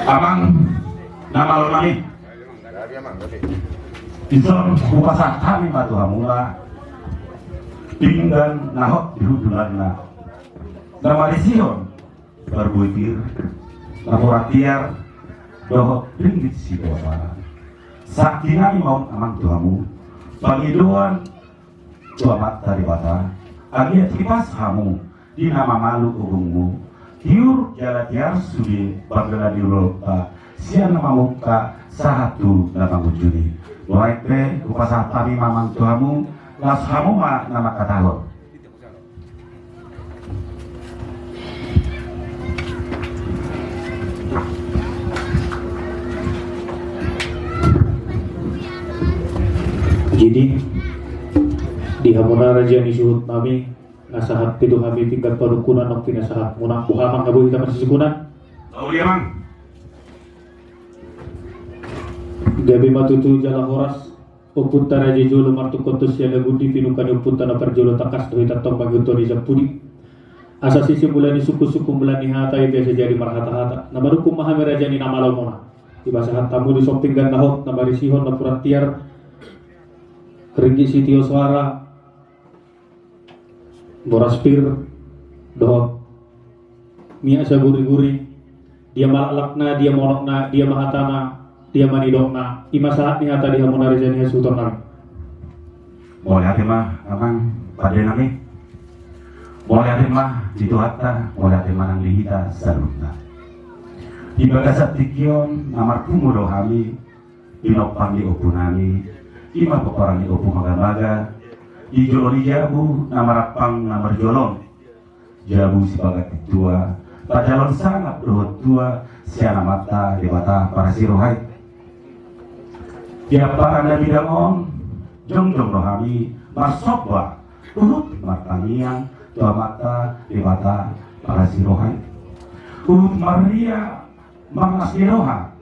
Amang nama lo nami Islam kupasa kami batu hamula pinggan nahok dihudulanna nama Sion berbutir laboratiar dohok ringgit si doa sakina mau amang tuamu pangiduan tua mata di bata agia kipas hamu di nama malu ugungmu hiur jalatiar sudi bagala di Eropa sian nama muka sahatu nama wujudi mulai teh kupasa kami mamang tuamu las hamu ma nama katahor jadi di hamuna raja ni suhut nami nasahat pitu kami tingkat parukunan ng pinasahat muna buhamang nabuhi taman sisikunan Auliamang gabi matutu jala horas upunta raja jolo martu kontos yang lagudi pinukan upunta na perjolo takas dohi tatong magutori sa pudi asa sisi mulani suku-suku mulani hatai biasa jadi marhata-hata namarukum mahami raja ni namalaw muna ibasahat tamu di sopinggan nahot na marisihon na purantiar ringgi sitio suara boraspir dohot mia sa guri-guri dia malalakna dia monokna dia mahatana dia manidokna imasahat ni hata dia monarejani hasuton nami boleh hati mah amang pada nami boleh hati mah jitu hatta boleh hati mah nang lihita salutna di bagasat tikion namar kumudo kami inopang di opunami ima peperangi opu maga-maga di joloni jabu namarapang namar jolon jabu si bagat tua pajalon sangat dohot tua siana mata dewata para sirohai dia para nabi damon jong-jong rohami marsokwa urut martangiang tua mata dewata para sirohai urut maria mangasdiroha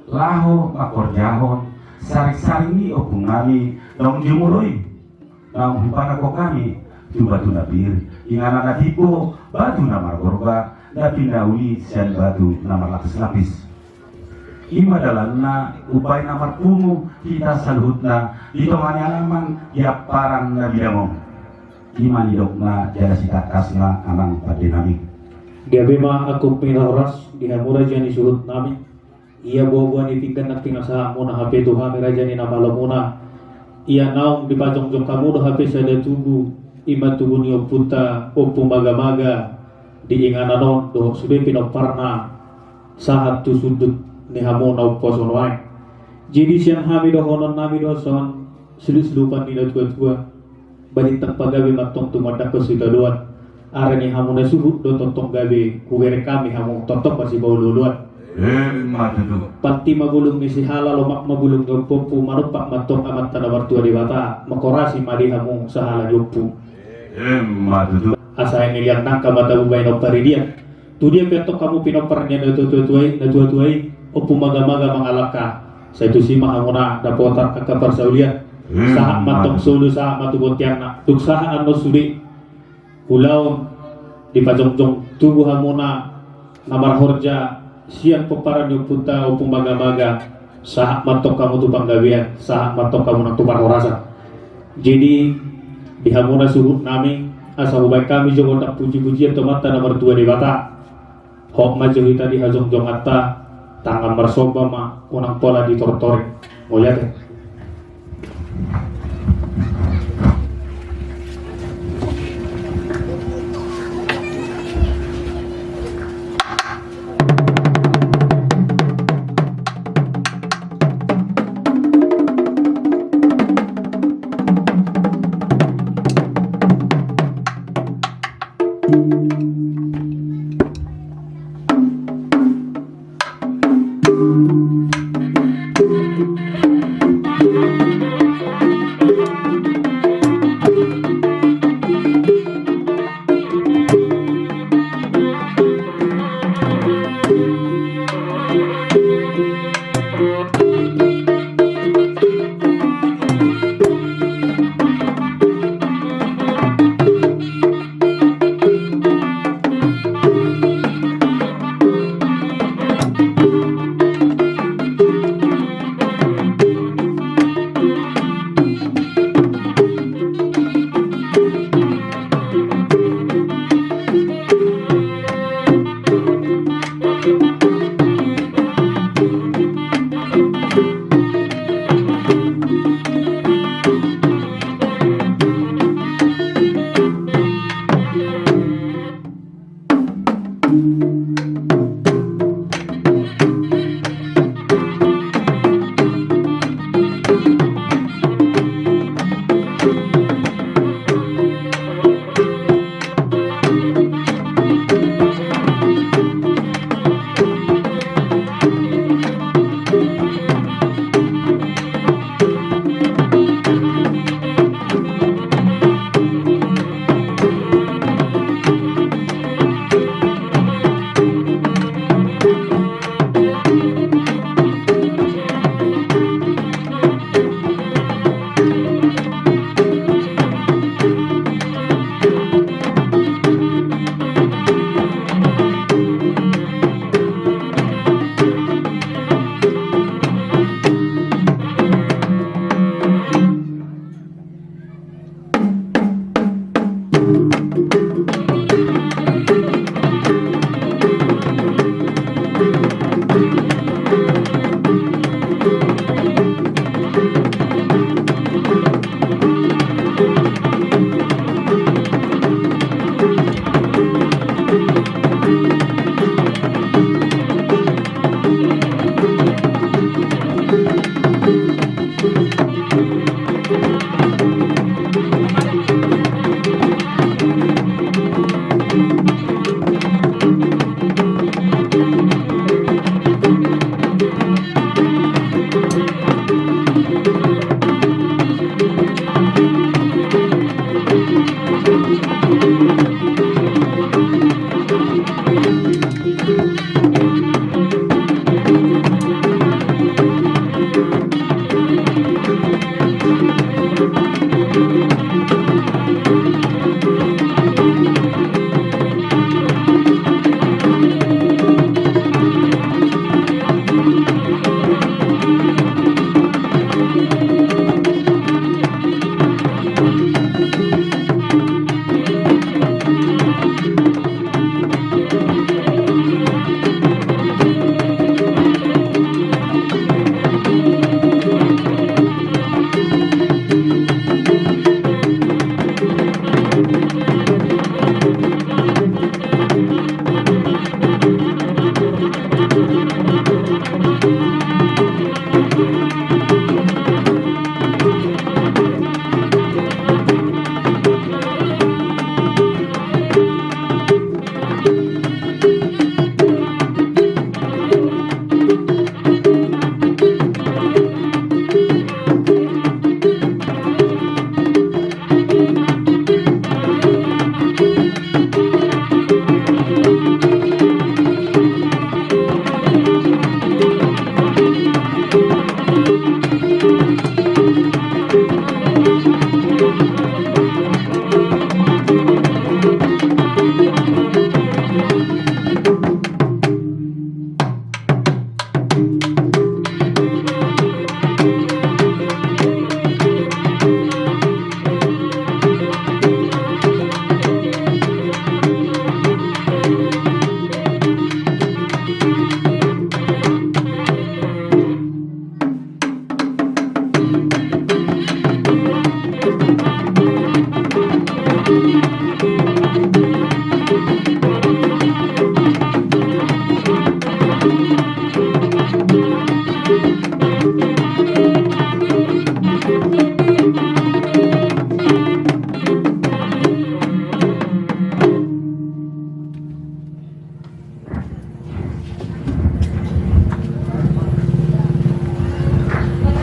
laho makorjahon saring-saringi opung nami dong jumuroi nang hupana ko kami batu nabir ingana nadipo batu namar gorba nabi nauli sian batu namar lapis-lapis ima dalanna upay namar pungu kita salhutna ditongani alaman ya parang nabi damong ima nidokna jala sitakasna amang padenami dia bema aku pinahoras dihamura jani suhut nami ia buah-buah ditingkan nak tinasa muna HP Tuhan raja ni nama lamuna ia naung di pajong-jong kamu dah HP sada tubuh ima tubuh ni oputa opung maga-maga di ingananon doh sudah pinoparna saat tu sudut ni hamu na uposon wain jadi siang hami dohonon nami doson selu-selupan ni tua-tua balik tempat gawe matong tumadak ke sudah doan are ni hamu na suhut do tontong gawe kuwere kami hamu tontok masih bau luluan matutu pati magulung misi halal lomak magulung gompu manupak matok amat tanah wartua di bata makorasi madihamu sahala yoppu matutu asa yang lihat nangka mata bubay no paridian tu dia petok kamu pinopernya na tuai opu maga-maga mangalaka sa itu si mahamuna dapotar kakak persaulian sahat matok sulu sahat matugotiana tuk sahat ano sudi pulau di pajong-jong tubuh hamuna namar horja siang peparan yung punta upung maga-maga saat matok kamu tu panggawian saat matok kamu nang tupar horasa jadi di hamuna suhut nami asa hubay kami jong tak puji-pujian tomata nomor 2 di bata hok majorita di hajong jong atta tangan marsoba ma unang pola di tortore ngoliat ya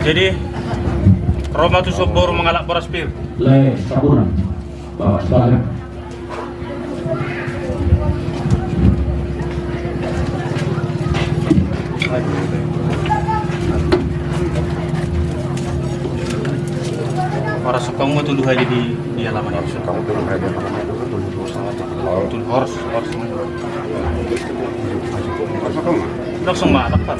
Jadi Roma tu sobor mengalak boras pir. Le sabunan bawa sekalian. Orang sukangmu tu aja di halaman itu. Kamu tuh ada Tuh horse langsung matak pan.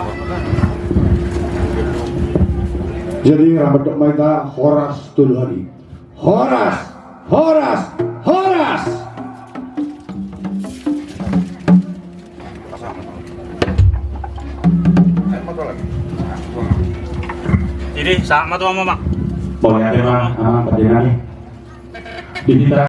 Jadi rambut mereka Horas Tuluhari. Horas, Horas, Horas. Jadi sama tuh mama. Boleh ada mah, berdiri. Di